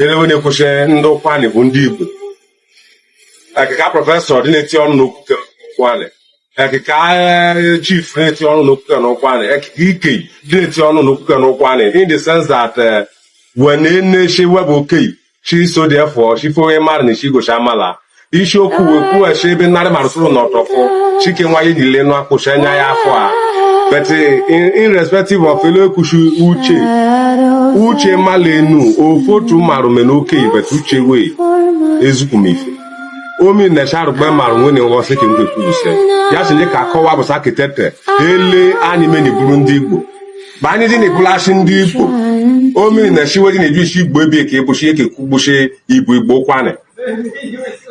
Ele kweshe ndị Ukwuani bụ ndị Igbo. Ekeka prọfesọ dị na-eti ọnụ n'okwuke Ukwuani. Ekeka chief na-eti ọnụ n'okwuke n'Ukwuani. Ekeka ike dị na-eti ọnụ n'okwuke n'Ukwuani. In the sense that when she web okay, she so therefore she for a man she go shamala. Issue ku she be nare marusulu not of she can why the leno akushenya ya kwa. But irrespective of fellow kushu uche malenu o fotu marumenoke but uche way ezukumife. Omi na sharu be maru ni wo se ke mpe kuse. Ya se ka kowa bo sakitete ele anime ni Burundi Igbo. Ba ni ni bulashi ndị Igbo. Omi na shiwe ni bi shi Igbo ebe ke bo shi ke kugbo shi Igbo Ukwuani.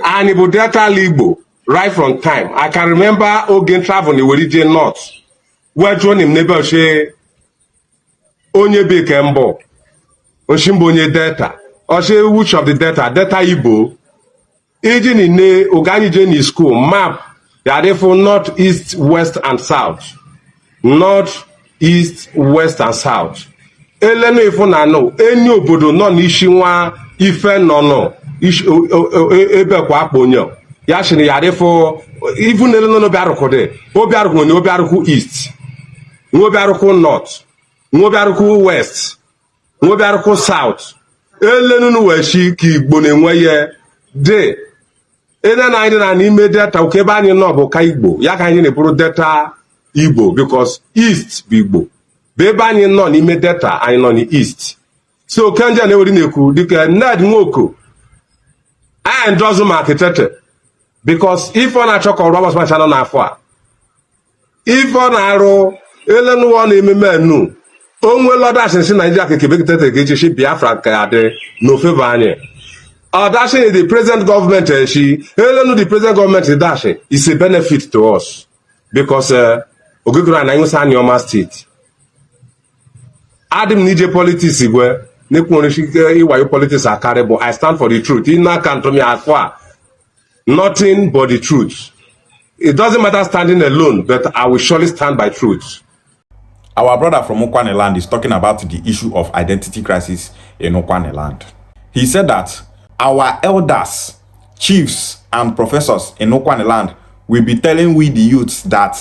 And Igbo Delta Igbo right from time. I can remember ogen travel ni werije north. Where John him neighbor she onye be kembo. Oshimbo onye Delta. Or she which of the Delta Igbo. Aging in ne Ogani Jenny school map. They are therefore north, east, west, and south. North, east, west, and south. Eleno ifo na no any obodo no n'ishi nwa ife no ebe kwa akponyo. Ya shini ya therefore even eleno no biaruko de. Obiaruko ni obiaruko east. Obiaruko north. Obiaruko west. Obiaruko south. Eleno no weshi ki Igbo na-enwe ye de. Ede na anyị na n'ime Delta ukebe anyị nọ bụ ka Igbo ya ka anyị na-eburu Delta Igbo because East bụ Igbo bụ ebe anyị nọ n'ime Delta anyị nọ n'East. So kenja na-eweri na-ekwu dịka Ned Nwoko anyị ndọzụ ma akitete because ife ọ na-achọ ka ọrụ ọgbasa macha nọ n'afọ a ife ọ na-arụ elenuwa na-eme menu onwe lọdasịnsị Nigeria ka ekebekitete ga-echechi Biafra ka adị n'ofebe anyị. Dashing the present government, the present government is a benefit to us because Ogigura na Yusa Anioma state. Adam nije politics igwe iwayo politics are carryable. I stand for the truth. In that country me as far nothing but the truth. It doesn't matter standing alone, but I will surely stand by truth. Our brother from Ukwuani land is talking about the issue of identity crisis in Ukwuani land. He said that our elders, chiefs, and professors in Ukwuani land will be telling we the youths that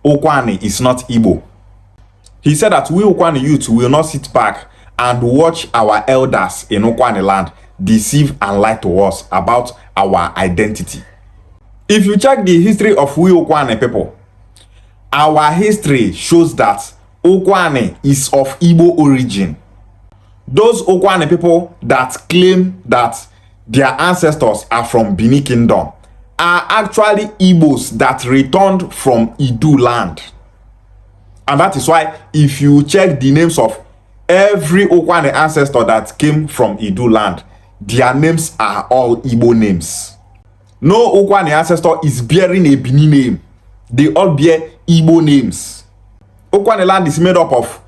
Ukwuani is not Igbo. He said that we Ukwuani youths will not sit back and watch our elders in Ukwuani land deceive and lie to us about our identity. If you check the history of we Ukwuani people, our history shows that Ukwuani is of Igbo origin. Those Ukwuani people that claim that their ancestors are from Benin Kingdom are actually Igbos that returned from Idu land. And that is why if you check the names of every Ukwuani ancestor that came from Idu land, their names are all Igbo names. No Ukwuani ancestor is bearing a Benin name. They all bear Igbo names. Ukwuani land is made up of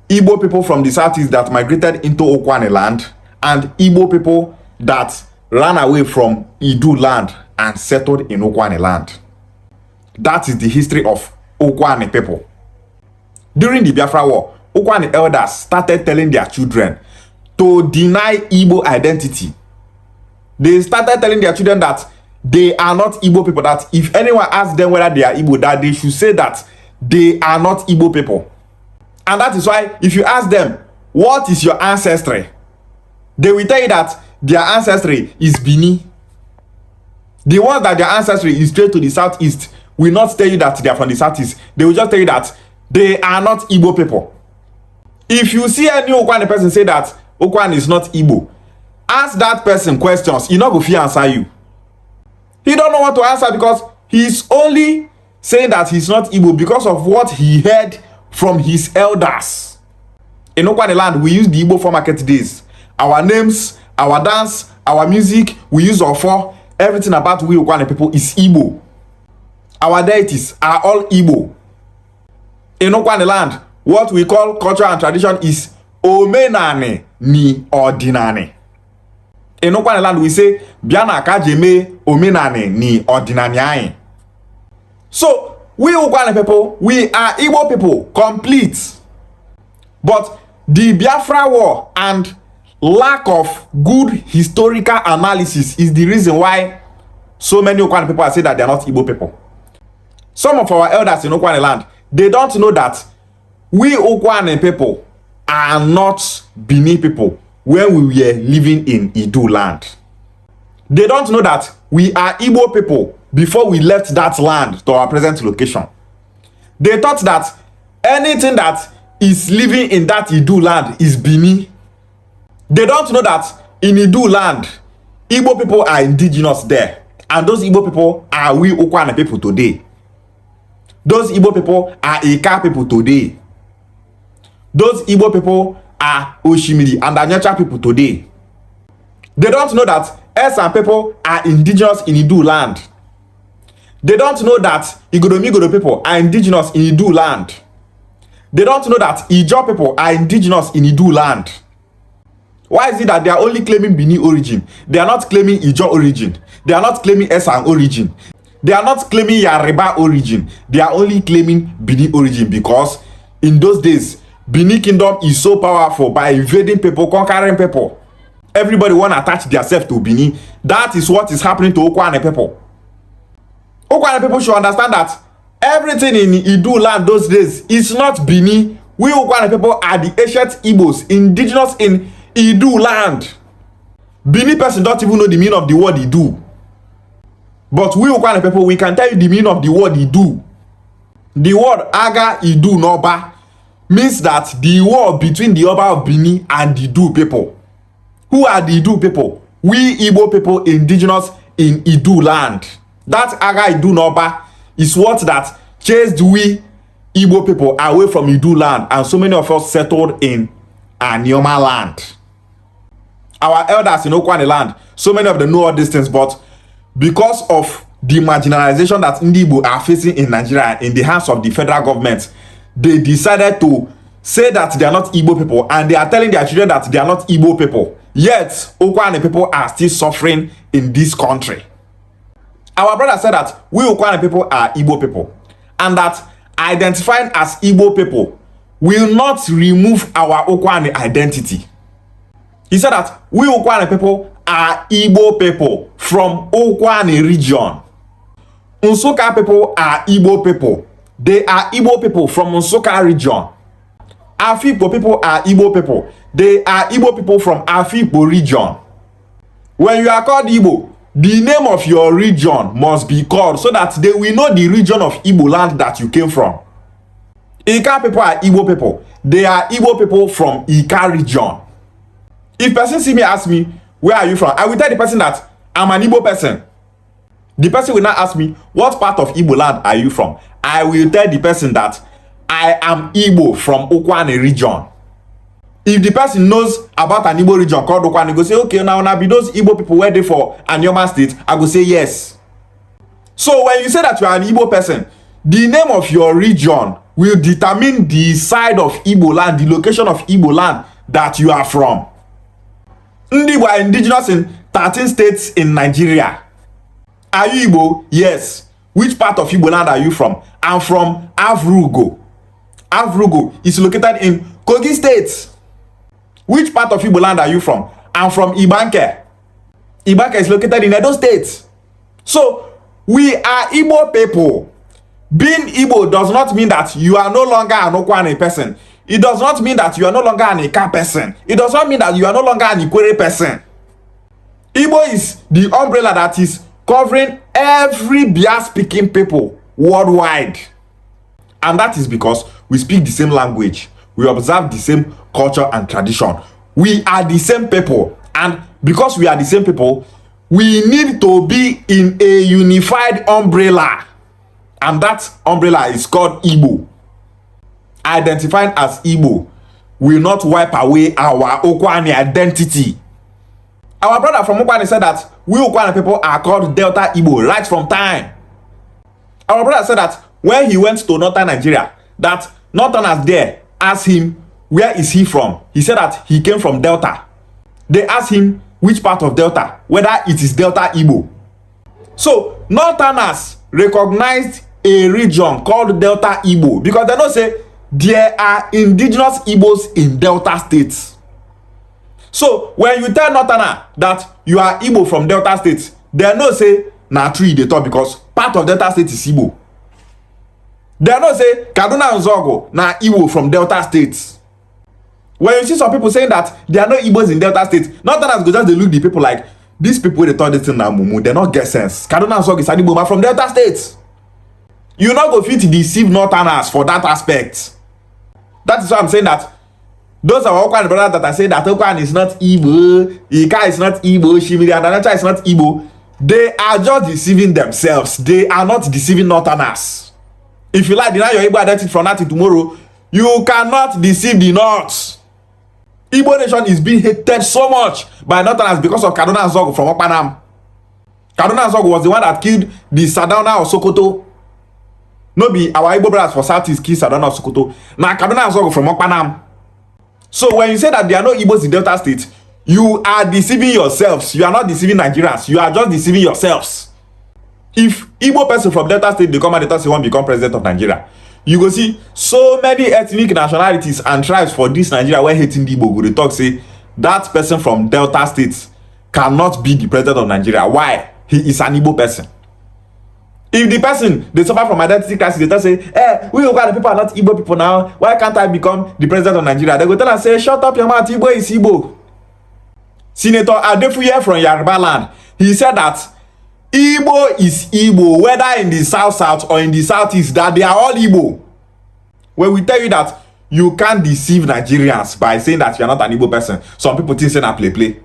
Igbo people from the southeast that migrated into Ukwuani land and Igbo people that ran away from Idu land and settled in Ukwuani land. That is the history of Ukwuani people. During the Biafra War, Ukwuani elders started telling their children to deny Igbo identity. They started telling their children that they are not Igbo people, that if anyone asks them whether they are Igbo, that they should say that they are not Igbo people. And that is why if you ask them, what is your ancestry? They will tell you that their ancestry is Bini. The ones that their ancestry is straight to the southeast will not tell you that they are from the southeast. They will just tell you that they are not Igbo people. If you see any Ukwuani person say that Ukwuani is not Igbo, ask that person questions. He not go fit answer you. He don't know what to answer because he's only saying that he's not Igbo because of what he heard from his elders. In Ukwuani land, we use the Igbo for market days. Our names, our dance, our music, we use Ofo. Everything about we Ukwuani people is Igbo. Our deities are all Igbo. In Ukwuani land, what we call culture and tradition is Omenane ni Ordinane. In Ukwuani land, we say Biana Kajeme Omenane ni Ordinane ayin. So, we Ukwuani people, we are Igbo people, complete. But the Biafra war and lack of good historical analysis is the reason why so many Ukwani people are saying that they are not Igbo people. Some of our elders in Ukwani land, they don't know that we Ukwani people are not Bini people when we were living in Idu land. They don't know that we are Igbo people before we left that land to our present location. They thought that anything that is living in that Idu land is Bini. They don't know that in Idu land, Igbo people are indigenous there. And those Igbo people are we Ukwani people today. Those Igbo people are Ika people today. Those Igbo people are Oshimiri and Anyacha people today. They don't know that Esan people are indigenous in Idu land. They don't know that Igoromigodo people are indigenous in Idu land. They don't know that Ijo people are indigenous in Idu land. Why is it that they are only claiming Bini origin? They are not claiming Ijo origin. They are not claiming Esan origin. They are not claiming Yariba origin. They are only claiming Bini origin because in those days, Bini kingdom is so powerful by invading people, conquering people. Everybody want to attach themselves to Bini. That is what is happening to Ukwani people. Ukwani people should understand that everything in Idu land those days is not Bini. We Ukwani people are the ancient Igbos, indigenous in Idu land. Bini person don't even know the meaning of the word Idu. But we Ukwani people, we can tell you the meaning of the word Idu. The word Aga Idu Noba means that the war between the Oba of Bini and the Idu people. Who are the Idu people? We Igbo people indigenous in Idu land. That Aga Idu Noba is what that chased we Igbo people away from Idu land, and so many of us settled in Anioma land. Our elders in Ukwani land, so many of them know all these things, but because of the marginalization that Ndigbo are facing in Nigeria in the hands of the federal government, they decided to say that they are not Igbo people, and they are telling their children that they are not Igbo people. Yet, Ukwani people are still suffering in this country. Our brother said that we Ukwani people are Igbo people, and that identifying as Igbo people will not remove our Ukwani identity. He said that we Ukwani people are Igbo people from Ukwani region. Nsukka people are Igbo people. They are Igbo people from Nsukka region. Afikpo people are Igbo people. They are Igbo people from Afikpo region. When you are called Igbo, the name of your region must be called so that they will know the region of Igbo land that you came from. Ika people are Igbo people. They are Igbo people from Ika region. If person see me ask me, where are you from? I will tell the person that I'm an Igbo person. The person will not ask me, what part of Igbo land are you from? I will tell the person that I am Igbo from Ukwani region. If the person knows about an Igbo region called Ukwani, go say, okay, now be those Igbo people where they for Anioma state, I go say yes. So when you say that you are an Igbo person, the name of your region will determine the side of Igbo land, the location of Igbo land that you are from. Ndigbo are indigenous in 13 states in Nigeria. Are you Igbo? Yes. Which part of Igbo land are you from? I'm from Avrugo. Avrugo is located in Kogi State. Which part of Igbo land are you from? I'm from Ibanke. Ibanke is located in Edo State. So, we are Igbo people. Being Igbo does not mean that you are no longer an Ukwani person. It does not mean that you are no longer an Ika person. It does not mean that you are no longer an Ikwere person. Igbo is the umbrella that is covering every Bia-speaking people worldwide. And that is because we speak the same language. We observe the same culture and tradition. We are the same people. And because we are the same people, we need to be in a unified umbrella. And that umbrella is called Igbo. Identifying as Igbo will not wipe away our Ukwani identity. Our brother from Ukwani said that we Ukwani people are called Delta Igbo right from time. Our brother said that when he went to northern Nigeria, that northerners there asked him, where is he from? He said that he came from Delta. They asked him which part of Delta, whether it is Delta Igbo. So northerners recognized a region called Delta Igbo because they know say there are indigenous Igbos in Delta states. So when you tell northerner that you are Igbo from Delta State, they know say na true they talk because part of Delta State is Igbo. They know say Kaduna and Zogo na Igbo from Delta State. When you see some people saying that there are no Igbos in Delta State, northerners go just they look the people like these people they thought this thing na mumu, they not get sense. Kaduna and Zogo is Igbo from Delta State. You not go fit deceive northerners for that aspect. That is why I'm saying that those are Ukwuani brothers that are saying that Ukwuani is not Igbo, Ika is not Igbo, Shimiri and Anacha is not Igbo. They are just deceiving themselves. They are not deceiving northerners. If you like deny your Igbo identity from now till tomorrow, you cannot deceive the North. Igbo nation is being hated so much by northerners because of Kaduna and Zogo from Okpanam. Kaduna and Zogo was the one that killed the Sardauna of Sokoto. No be our Igbo brothers for Southeast kill Sardauna of Sokoto. Now Kaduna and Zogo from Okpanam. So when you say that there are no Igbos in Delta State, you are deceiving yourselves. You are not deceiving Nigerians. You are just deceiving yourselves. If Igbo person from Delta State they come and they talk say want become president of Nigeria, you go see so many ethnic nationalities and tribes for this Nigeria where hating Ndigbo go they talk say that person from Delta State cannot be the president of Nigeria. Why? He is an Igbo person. If the person they suffer from identity crisis, they tell say, we Ukwuani people are not Igbo people now. Why can't I become the president of Nigeria? They go tell and say, shut up your mouth, Igbo is Igbo. Senator Adefuye from Yoruba land, he said that Igbo is Igbo, whether in the south or in the southeast, that they are all Igbo. When we tell you that you can't deceive Nigerians by saying that you are not an Igbo person, some people think say na play.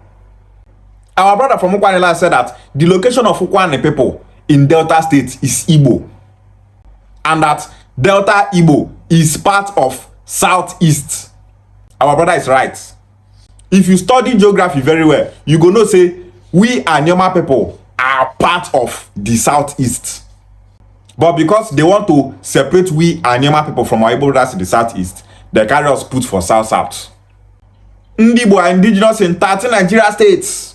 Our brother from Ukwuani land said that the location of Ukwuani people in Delta State is Igbo, and that Delta Igbo is part of Southeast. Our brother is right. If you study geography very well, you go know say we Anioma people are part of the Southeast. But because they want to separate we Anioma people from our Igbo brothers in the Southeast, they carry us put for South. Ndigbo are indigenous in 13 Nigeria states.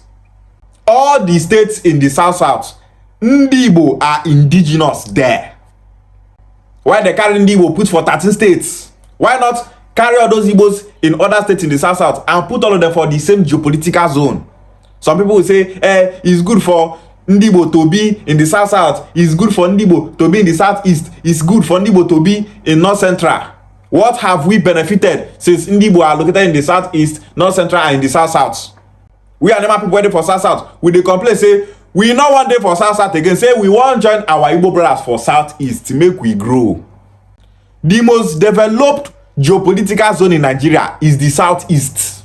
All the states in the South, Ndigbo are indigenous there. Why they carry Ndigbo put for 13 states? Why not carry all those Igbos in other states in the South and put all of them for the same geopolitical zone? Some people will say, it's good for Ndigbo to be in the South, it's good for Ndigbo to be in the Southeast, it's good for Ndigbo to be in North Central. What have we benefited since Ndigbo are located in the Southeast, North Central, and in the South? We are never people waiting for South. We dey complain say we no one day for South again. Say we want join our Igbo brothers for Southeast to make we grow. The most developed geopolitical zone in Nigeria is the Southeast.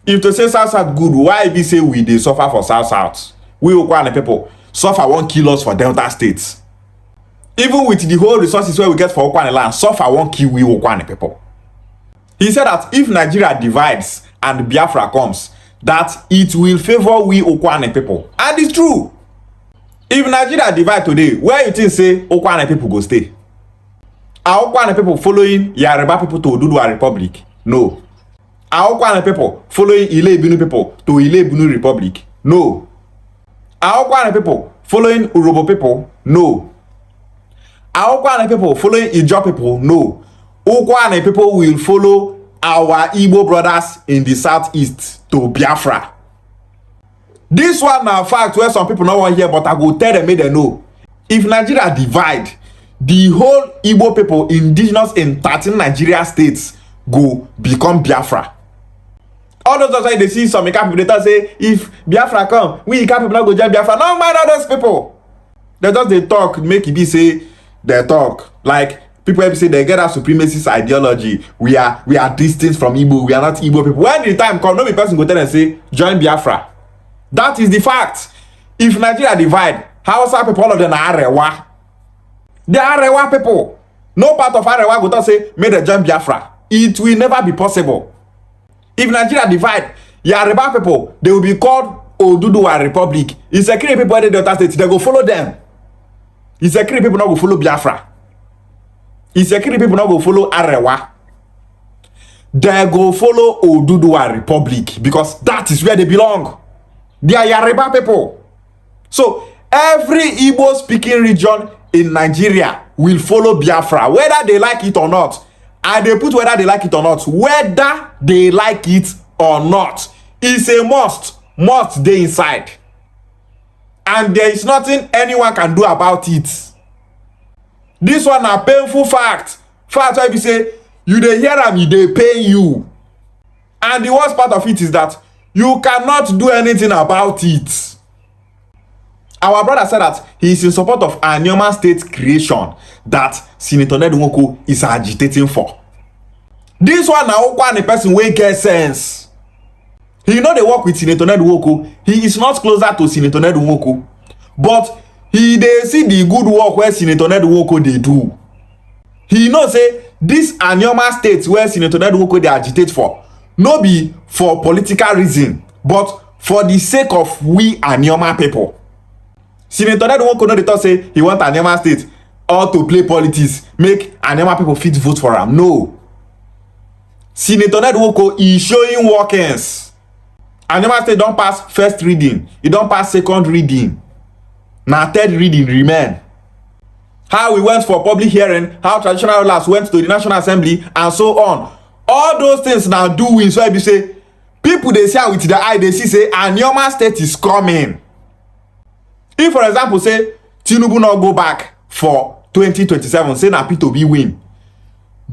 If to say South good, why be say we dey suffer for South? We Ukwuani people suffer won't kill us for Delta States. Even with the whole resources where we get for Ukwuani land, suffer won't kill we Ukwuani people. He said that if Nigeria divides and Biafra comes, that it will favor we Ukwuani people. And it's true. If Nigeria divide today, where you think say Ukwuani people go stay? Are Ukwuani people following Yoruba people to Oduduwa Republic? No. Are Ukwuani people following Ile-Ibinu people to Ile-Ibinu Republic? No. Are Ukwuani people following Urobo people? No. Are Ukwuani people following Ijaw people? No. Ukwuani people will follow our Igbo brothers in the Southeast to Biafra. This one na fact where some people no want hear, but I go tell them make they know. If Nigeria divide, the whole Igbo people indigenous in 13 Nigeria states go become Biafra. All those why they see some Ika people they tell say if Biafra come, we Ika people not go join Biafra. No mind all those people. They just they talk, make it be say they talk like people say they get a supremacist ideology. We are distant from Igbo. We are not Igbo people. When the time come, no be person go tell and say join Biafra. That is the fact. If Nigeria divide, Hausa people all of them are Arewa. They are Arewa people. No part of Arewa go tell say make them join Biafra. It will never be possible. If Nigeria divide, Yoruba people they will be called Oduduwa Republic. Insecurity people in the Delta State they go follow them. Insecurity people not go follow Biafra. Insecurity people not go follow Arewa. They go follow Oduduwa Republic because that is where they belong. They are Yoruba people. So every Igbo speaking region in Nigeria will follow Biafra, whether they like it or not. And they put whether they like it or not. Whether they like it or not. is a must dey inside, and there is nothing anyone can do about it. This one na painful fact wey be say you dey hear am, e dey pain you, and the worst part of it is that you cannot do anything about it. Our brother said that he is in support of Anioma state creation that Senator Ndigbo is agitating for. This one na Ukwuani person wey get sense. He no dey work with Senator Ndigbo. He is not closer to Senator Ndigbo, but he dey see the good work wey Senator Ndigbo dey do. He know say this Anioma state wey Senator Ndigbo dey agitate for no be for political reason, but for the sake of we Anioma people. Senator Ndigbo no dey talk say he want Anioma state all to play politics, make Anioma people fit vote for am. No. Senator Ndigbo is showing workings. Anioma state don pass first reading, e don pass second reading, na third reading remain. How we went for public hearing, how traditional rulers went to the National Assembly, and so on. All those things now doing, so I be say people dey see am with their eye, they see say Anioma state is coming. If for example say Tinubu no go back for 2027, say na P2B win,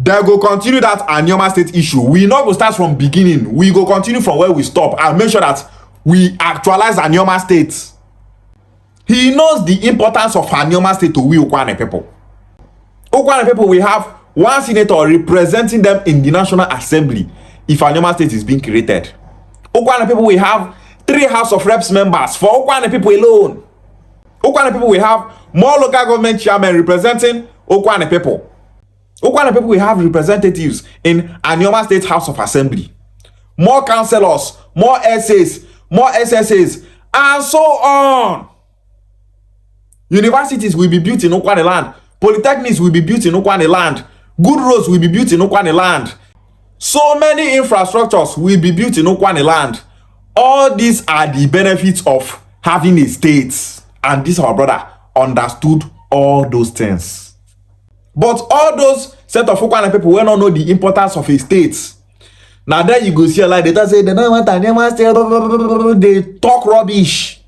they go continue that Anioma state issue. We not go start from beginning, we go continue from where we stop and make sure that we actualize Anioma state. He knows the importance of Anioma state to we Ukwuani people. Ukwuani people, we have one senator representing them in the National Assembly if Anioma state is being created. Ukwuani people, we have 3 House of Reps members for Ukwuani people alone. Ukwuani people, we have more local government chairmen representing Ukwuani people. Ukwuani people, we have representatives in Anioma State House of Assembly, more councillors, more SAs, more SSAs, and so on. Universities will be built in Ukwuani land. Polytechnics will be built in Ukwuani land. Good roads will be built in Ukwuani land. So many infrastructures will be built in Ukwuani land. All these are the benefits of having a state. And this our brother understood all those things. But all those set of Ukwuani people will not know the importance of a state. Now there you go see like they say they don't want Anioma state. They talk rubbish.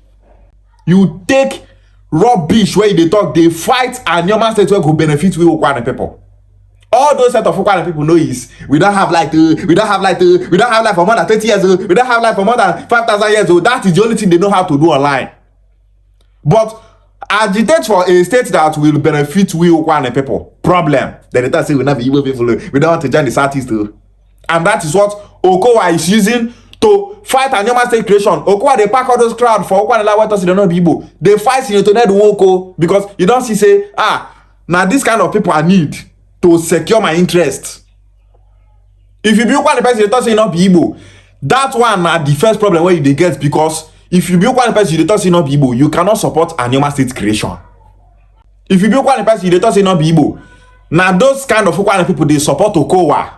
You take rubbish where they talk, they fight Anioma state where go benefit with Ukwuani people. All those set of Ukwuani people know is we don't have life for more than 30 years old, we don't have life for more than 5,000 years old. That is the only thing they know how to do online. But agitate for a state that will benefit we Ukwuani people. Problem. Then they say we not be Igbo people, we don't want to join the Southeast too. And that is what Okowa is using to fight Anioma state creation. Okowa they pack all those crowd for Ukwuani like what else they don't be Igbo. They fight Senator Ndigbo because you don't see say now this kind of people I need to secure my interest. If you be Ukwuani person, you don't say not be Igbo. That one na the first problem where you get, because if you be Ukwuani person, you don't say not be Igbo, you cannot support Anioma state creation. If you be Ukwuani person, you don't say not be Igbo. Now those kind of Ukwuani people they support Okowa.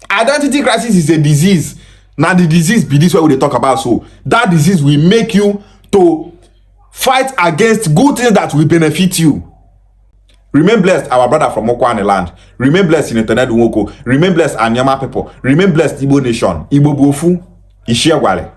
Identity crisis is a disease. Now the disease be this way we talk about. So that disease will make you to fight against good things that will benefit you. Remain blessed, our brother from Ukwuani land. Remain blessed in Ndigbo. Remain blessed, Anioma people. Remain blessed, Igbo nation. Igbo bofu, Ishiagwale.